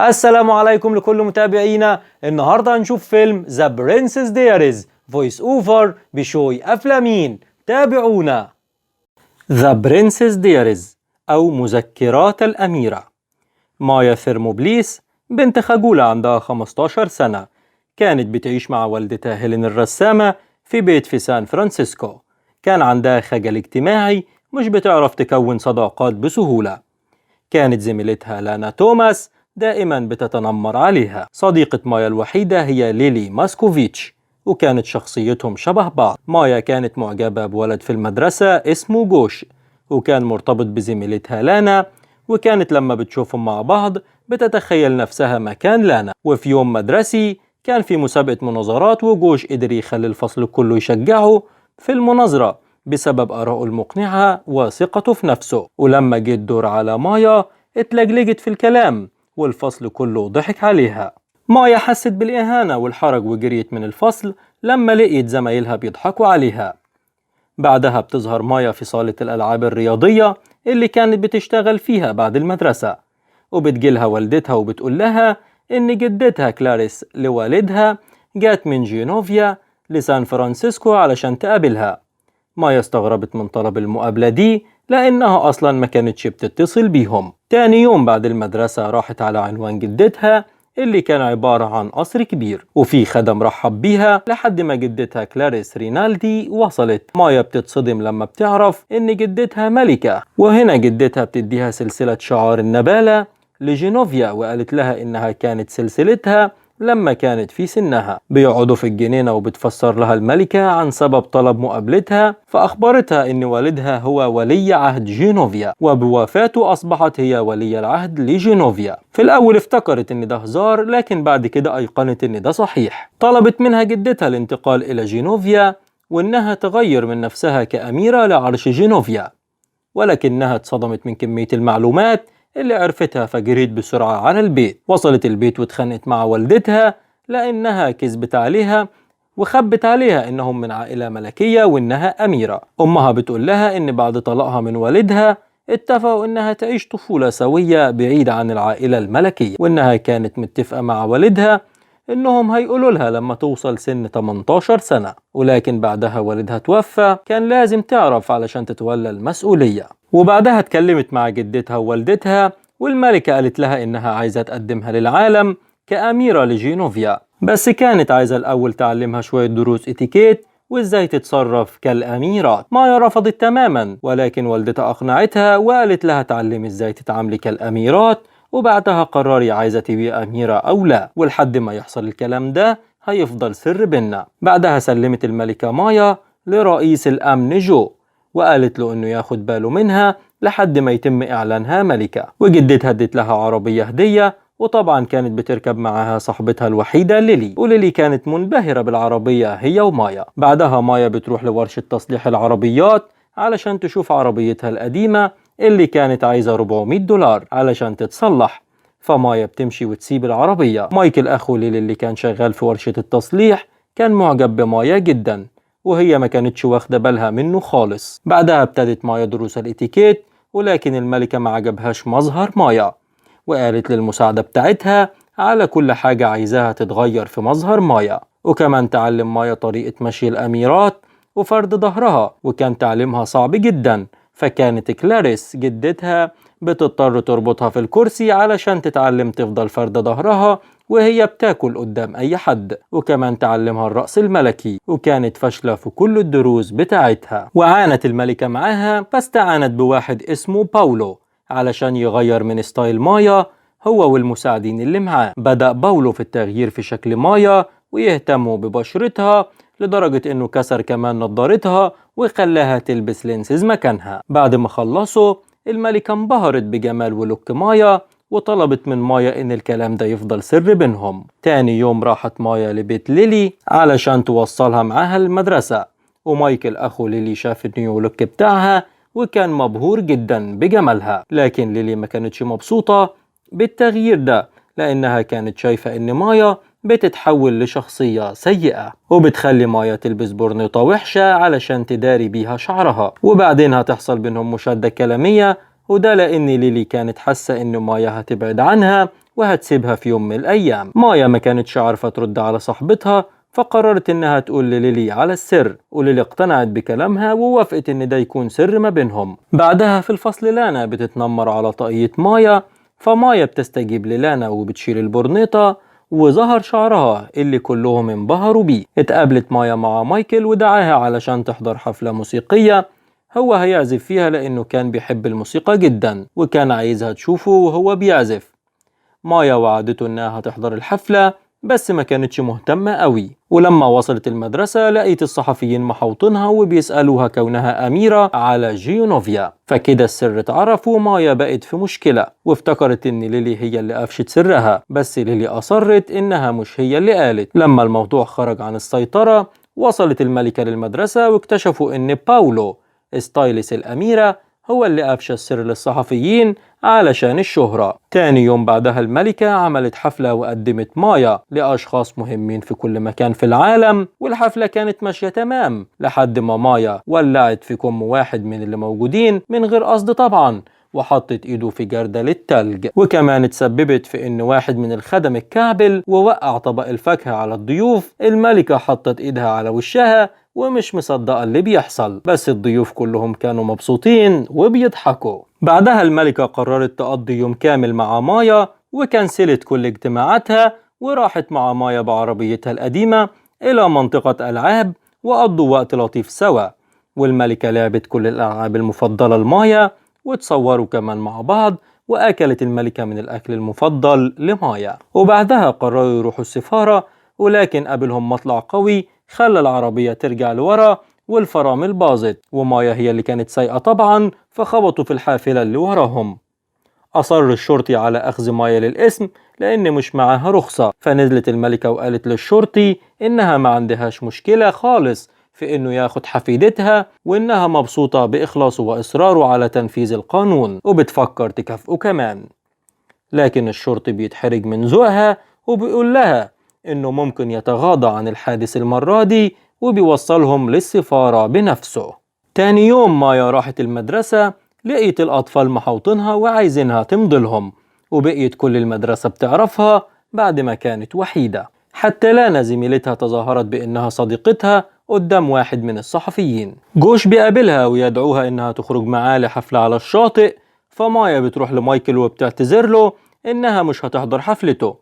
السلام عليكم لكل متابعينا. النهاردة هنشوف فيلم The Princess Diaries فويس اوفر بشوي أفلامين. تابعونا. The Princess Diaries أو مذكرات الأميرة. مايا ثيرموبليس بنت خجولة عندها 15 سنة، كانت بتعيش مع والدتها هيلين الرسامة في بيت في سان فرانسيسكو. كان عندها خجل اجتماعي، مش بتعرف تكون صداقات بسهولة. كانت زميلتها لانا توماس دائما بتتنمر عليها. صديقة مايا الوحيدة هي ليلي ماسكوفيتش، وكانت شخصيتهم شبه بعض. مايا كانت معجبة بولد في المدرسة اسمه جوش، وكان مرتبط بزميلتها لانا، وكانت لما بتشوفهم مع بعض بتتخيل نفسها مكان لانا. وفي يوم مدرسي كان في مسابقة مناظرات، وجوش قدر يخلي الفصل كله يشجعه في المناظرة بسبب آرائه المقنعة وثقته في نفسه. ولما جه الدور على مايا اتلجلجت في الكلام، والفصل كله ضحك عليها. مايا حست بالإهانة والحرج وجريت من الفصل لما لقيت زمايلها بيضحكوا عليها. بعدها بتظهر مايا في صالة الألعاب الرياضية اللي كانت بتشتغل فيها بعد المدرسة، وبتجيلها والدتها وبتقول لها إن جدتها كلاريس لوالدها جات من جينوفيا لسان فرانسيسكو علشان تقابلها. مايا استغربت من طلب المقابلة دي لأنها أصلا ما كانتش بتتصل بيهم. تاني يوم بعد المدرسة راحت على عنوان جدتها اللي كان عبارة عن قصر كبير، وفي خدم رحب بيها لحد ما جدتها كلاريس رينالدي وصلت. مايا بتتصدم لما بتعرف إن جدتها ملكة، وهنا جدتها بتديها سلسلة شعار النبالة لجينوفيا، وقالت لها إنها كانت سلسلتها لما كانت في سنها. بيقعدوا في الجنينة وبتفسر لها الملكة عن سبب طلب مقابلتها، فأخبرتها إن والدها هو ولي عهد جينوفيا، وبوفاته أصبحت هي ولي العهد لجينوفيا. في الأول افتكرت إن ده هزار، لكن بعد كده أيقنت إن ده صحيح. طلبت منها جدتها الانتقال إلى جينوفيا وإنها تغير من نفسها كأميرة لعرش جينوفيا، ولكنها اتصدمت من كمية المعلومات اللي عرفتها فجريت بسرعة على البيت. وصلت البيت واتخانقت مع والدتها لأنها كذبت عليها وخبت عليها إنهم من عائلة ملكية وإنها أميرة. أمها بتقول لها إن بعد طلاقها من والدها اتفقوا إنها تعيش طفولة سوية بعيدة عن العائلة الملكية، وإنها كانت متفقة مع والدها إنهم هيقولوا لها لما توصل سن 18 سنة، ولكن بعدها والدها توفى، كان لازم تعرف علشان تتولى المسؤولية. وبعدها اتكلمت مع جدتها ووالدتها، والملكة قالت لها إنها عايزة تقدمها للعالم كأميرة لجينوفيا، بس كانت عايزة الأول تعلمها شوية دروس اتيكيت وإزاي تتصرف كالأميرات. مايا رفضت تماما، ولكن والدتها أقنعتها وقالت لها تعلمي إزاي تتعاملي كالأميرات، وبعدها قرري عايزة تبقي أميرة أو لا، ولحد ما يحصل الكلام ده هيفضل سر بينا. بعدها سلمت الملكة مايا لرئيس الأمن جو، وقالت له إنه ياخد باله منها لحد ما يتم إعلانها ملكة. وجدتها ادت لها عربية هدية، وطبعا كانت بتركب معاها صاحبتها الوحيدة ليلي، وليلي كانت منبهرة بالعربية هي ومايا. بعدها مايا بتروح لورشة تصليح العربيات علشان تشوف عربيتها القديمة اللي كانت عايزة $400 علشان تتصلح، فمايا بتمشي وتسيب العربية. مايكل أخو ليلي اللي كان شغال في ورشة التصليح كان معجب بمايا جدا، وهي ما كانتش واخدة بالها منه خالص. بعدها ابتدت مايا دروس الاتيكيت، ولكن الملكة ما عجبهاش مظهر مايا، وقالت للمساعدة بتاعتها على كل حاجة عايزاها تتغير في مظهر مايا، وكمان تعلم مايا طريقة مشي الأميرات وفرد ظهرها، وكان تعليمها صعب جدا، فكانت كلاريس جدتها بتضطر تربطها في الكرسي علشان تتعلم تفضل فرد ظهرها وهي بتاكل قدام أي حد، وكمان تعلمها الرقص الملكي، وكانت فاشلة في كل الدروس بتاعتها. وعانت الملكة معاها، فاستعانت بواحد اسمه باولو علشان يغير من ستايل مايا هو والمساعدين اللي معاه. بدأ باولو في التغيير في شكل مايا ويهتموا ببشرتها لدرجة انه كسر كمان نظارتها وخلاها تلبس لينسز مكانها. بعد ما خلصوا، الملكة انبهرت بجمال ولوك مايا وطلبت من مايا ان الكلام ده يفضل سر بينهم. تاني يوم راحت مايا لبيت ليلي علشان توصلها معاها المدرسة، ومايكل اخو ليلي شاف النيو لوك بتاعها وكان مبهور جدا بجمالها، لكن ليلي ما كانتش مبسوطة بالتغيير ده لانها كانت شايفة ان مايا بتتحول لشخصية سيئة، وبتخلي مايا تلبس برنيطة وحشة علشان تداري بيها شعرها. وبعدين هتحصل بينهم مشادة كلامية، وده لأن ليلي كانت حاسة إن مايا هتبعد عنها وهتسيبها في يوم من الأيام. مايا ما كانتش عارفة ترد على صاحبتها، فقررت إنها تقول لليلي على السر، وليلي اقتنعت بكلامها ووافقت إن ده يكون سر ما بينهم. بعدها في الفصل لانا بتتنمر على طاقية مايا، فمايا بتستجيب للانا وبتشيل البرنيطة، وظهر شعرها اللي كلهم انبهروا بيه. اتقابلت مايا مع مايكل ودعاها علشان تحضر حفلة موسيقية هو هيعزف فيها، لأنه كان بيحب الموسيقى جدا وكان عايزها تشوفه وهو بيعزف. مايا وعدته إنها هتحضر الحفلة، بس ما كانتش مهتمة قوي. ولما وصلت المدرسة لقيت الصحفيين محوطينها وبيسألوها كونها أميرة على جيونوفيا، فكده السر اتعرف ومايا بقت في مشكلة، وافتكرت إن ليلي هي اللي قفشت سرها، بس ليلي أصرت إنها مش هي اللي قالت. لما الموضوع خرج عن السيطرة وصلت الملكة للمدرسة واكتشفوا إن باولو ستايلس الأميرة هو اللي أفشى السر للصحفيين علشان الشهرة. تاني يوم بعدها الملكة عملت حفلة وقدمت مايا لأشخاص مهمين في كل مكان في العالم، والحفلة كانت ماشية تمام لحد ما مايا ولعت في كم واحد من اللي موجودين من غير قصد طبعا، وحطت ايده في جردل التلج، وكمان اتسببت في ان واحد من الخدم اتكعبل ووقع طبق الفاكهة على الضيوف. الملكة حطت ايدها على وشها ومش مصدقة اللي بيحصل، بس الضيوف كلهم كانوا مبسوطين وبيضحكوا. بعدها الملكة قررت تقضي يوم كامل مع مايا، وكنسلت كل اجتماعاتها وراحت مع مايا بعربيتها القديمة إلى منطقة ألعاب وقضوا وقت لطيف سوا. والملكة لعبت كل الألعاب المفضلة لمايا وتصوروا كمان مع بعض، وأكلت الملكة من الأكل المفضل لمايا. وبعدها قرروا يروحوا السفارة، ولكن قابلهم مطلع قوي خلى العربية ترجع لورا والفرامل باظت، ومايا هي اللي كانت سايقة طبعا، فخبطوا في الحافلة اللي وراهم. أصر الشرطي على أخذ مايا للقسم لأن مش معاها رخصة، فنزلت الملكة وقالت للشرطي إنها ما عندهاش مشكلة خالص في إنه ياخد حفيدتها، وإنها مبسوطة بإخلاصه وإصراره على تنفيذ القانون وبتفكر تكافئه كمان. لكن الشرطي بيتحرج من ذوقها وبيقول لها إنه ممكن يتغاضى عن الحادث المرة دي وبيوصلهم للسفارة بنفسه. تاني يوم مايا راحت المدرسة، لقيت الأطفال محوطينها وعايزينها تمضلهم، وبقيت كل المدرسة بتعرفها بعد ما كانت وحيدة. حتى لانا زميلتها تظاهرت بأنها صديقتها قدام واحد من الصحفيين. جوش بيقابلها ويدعوها إنها تخرج معاه لحفلة على الشاطئ، فمايا بتروح لمايكل وبتعتذر له إنها مش هتحضر حفلته،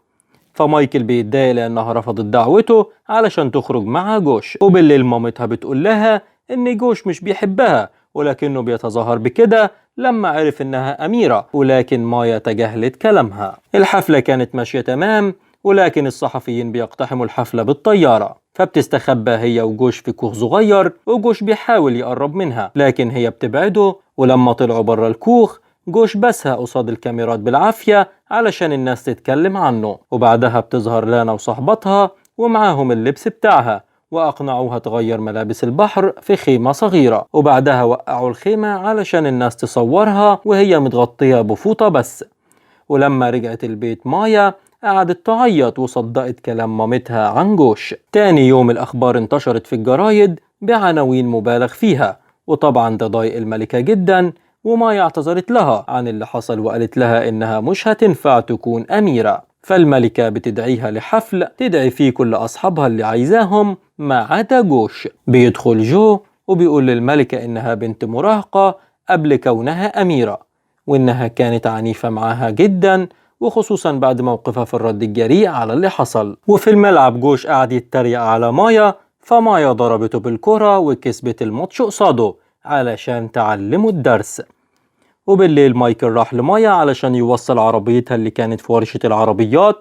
فمايكل بيتضايق لأنها رفضت دعوته علشان تخرج مع جوش. وبالليل مامتها بتقول لها إن جوش مش بيحبها، ولكنه بيتظاهر بكده لما عرف إنها أميرة، ولكن مايا تجاهلت كلامها. الحفلة كانت ماشية تمام، ولكن الصحفيين بيقتحموا الحفلة بالطيارة، فبتستخبى هي وجوش في كوخ صغير، وجوش بيحاول يقرب منها لكن هي بتبعده. ولما طلعوا برا الكوخ جوش بسها قصاد الكاميرات بالعافية علشان الناس تتكلم عنه. وبعدها بتظهر لانا وصاحبتها ومعاهم اللبس بتاعها، وأقنعوها تغير ملابس البحر في خيمة صغيرة، وبعدها وقعوا الخيمة علشان الناس تصورها وهي متغطية بفوطة بس. ولما رجعت البيت مايا قعدت تعيط وصدقت كلام مامتها عن جوش. تاني يوم الأخبار انتشرت في الجرايد بعناوين مبالغ فيها، وطبعا ده ضايق الملكة جدا، ومايا اعتذرت لها عن اللي حصل وقالت لها إنها مش هتنفع تكون أميرة. فالملكة بتدعيها لحفل تدعي فيه كل أصحابها اللي عايزاهم ما عدا جوش. بيدخل جو وبيقول للملكة إنها بنت مراهقة قبل كونها أميرة، وإنها كانت عنيفة معاها جدا، وخصوصا بعد موقفها في الرد الجريء على اللي حصل. وفي الملعب جوش قاعد يتريق على مايا، فمايا ضربته بالكرة وكسبت الماتش قصاده علشان تعلمه الدرس. وبالليل مايكل راح لمايا علشان يوصل عربيتها اللي كانت في ورشة العربيات،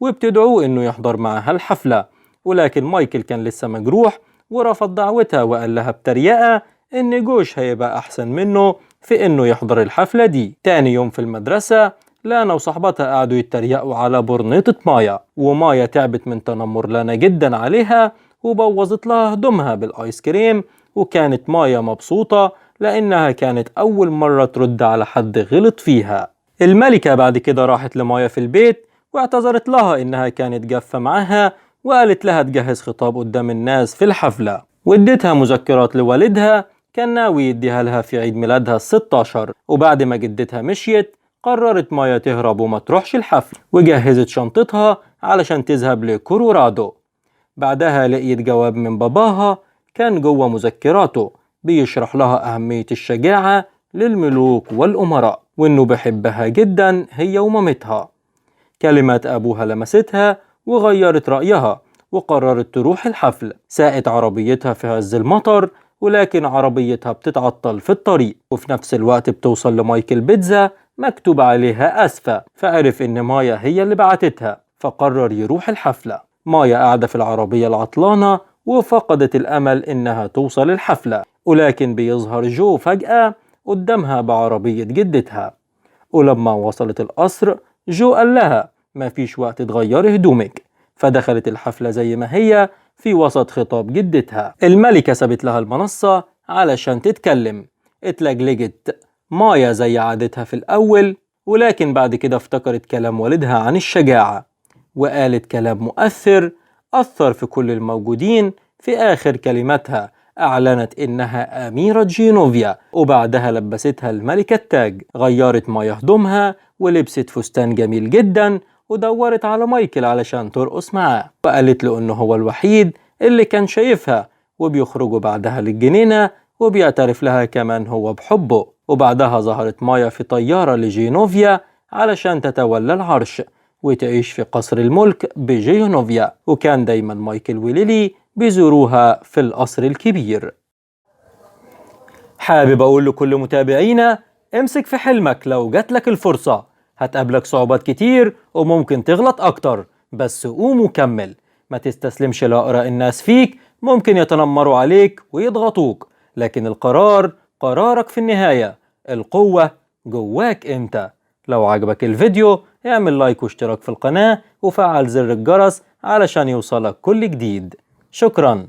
وبتدعوه انه يحضر معها الحفلة، ولكن مايكل كان لسه مجروح ورفض دعوتها وقال لها بتريقة ان جوش هيبقى احسن منه في انه يحضر الحفلة دي. تاني يوم في المدرسة لانا وصاحبتها قعدوا يتريقوا على برنيطة مايا، ومايا تعبت من تنمر لانا جدا عليها وبوظت لها هدومها بالايس كريم. وكانت مايا مبسوطة لأنها كانت أول مرة ترد على حد غلط فيها. الملكة بعد كده راحت لمايا في البيت واعتذرت لها إنها كانت جافة معاها، وقالت لها تجهز خطاب قدام الناس في الحفلة، وادتها مذكرات لوالدها كان ناوي يديها لها في عيد ميلادها ال16. وبعد ما جدتها مشيت قررت مايا تهرب وما تروحش الحفل، وجهزت شنطتها علشان تذهب لكولورادو. بعدها لقيت جواب من باباها كان جوه مذكراته بيشرح لها أهمية الشجاعة للملوك والأمراء، وإنه بيحبها جدا هي ومامتها. كلمات أبوها لمستها وغيرت رأيها، وقررت تروح الحفل. ساقت عربيتها في عز المطر، ولكن عربيتها بتتعطل في الطريق، وفي نفس الوقت بتوصل لمايكل بيتزا مكتوب عليها أسفة، فعرف إن مايا هي اللي بعتتها، فقرر يروح الحفلة. مايا قاعدة في العربية العطلانة وفقدت الأمل إنها توصل الحفلة، ولكن بيظهر جو فجأة قدامها بعربية جدتها. ولما وصلت القصر جو قال لها مفيش وقت تغيري هدومك، فدخلت الحفلة زي ما هي في وسط خطاب جدتها. الملكة سابت لها المنصة علشان تتكلم. اتلجلجت مايا زي عادتها في الأول، ولكن بعد كده افتكرت كلام والدها عن الشجاعة، وقالت كلام مؤثر أثر في كل الموجودين. في آخر كلماتها أعلنت إنها أميرة جينوفيا، وبعدها لبستها الملكة التاج. غيرت مايا هدومها ولبست فستان جميل جدا، ودورت على مايكل علشان ترقص معاه، وقالت له إنه هو الوحيد اللي كان شايفها. وبيخرجوا بعدها للجنينة، وبيعترف لها كمان هو بحبه. وبعدها ظهرت مايا في طيارة لجينوفيا علشان تتولى العرش وتعيش في قصر الملك بجينوفيا، وكان دايما مايكل وليلي بيزوروها في القصر الكبير. حابب أقول لكل متابعينا امسك في حلمك، لو جاتلك الفرصة هتقابلك صعوبات كتير وممكن تغلط أكتر، بس قوم وكمل. ما تستسلمش لآراء الناس فيك، ممكن يتنمروا عليك ويضغطوك، لكن القرار قرارك في النهاية. القوة جواك انت. لو عجبك الفيديو اعمل لايك واشتراك في القناة وفعل زر الجرس علشان يوصلك كل جديد. شكرا.